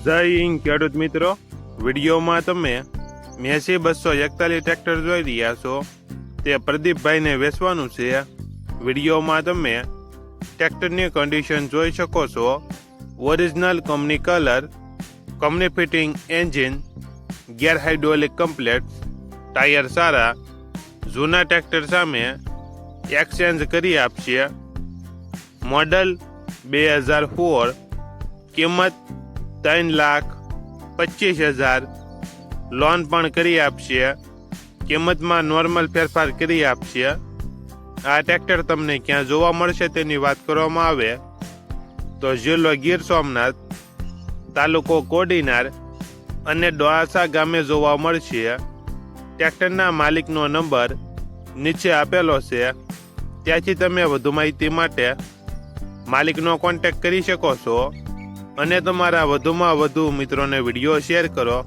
જય હિન્દ ખેડૂત મિત્રો, વિડીયોમાં તમે મેસી 241 ટ્રેક્ટર જોઈ રહ્યા છો. તે પ્રદીપભાઈને વેચવાનું છે. વિડીયોમાં તમે ટ્રેક્ટરની કન્ડિશન જોઈ શકો છો. Original company colour, company fitting engine, gear hydraulic complete, tyre સારા. જૂના ટ્રેક્ટર સામે એક્સચેન્જ કરી આપશે. મોડલ 2004, કિંમત 3,25,000. લોન પણ કરી આપશે. કિંમતમાં નોર્મલ ફેરફાર કરી આપશે. આ ટ્રેક્ટર તમને ક્યાં જોવા મળશે તેની વાત કરવામાં આવે તો જિલ્લો ગીર સોમનાથ, તાલુકો કોડીનાર અને ડોઆસા ગામે જોવા મળશે. ટ્રેક્ટરના માલિકનો નંબર નીચે આપેલો છે, ત્યાંથી તમે વધુ માહિતી માટે માલિકનો કોન્ટેક્ટ કરી શકો છો અને તમારા વધુમાં વધુ મિત્રોને વિડીયો શેર કરો.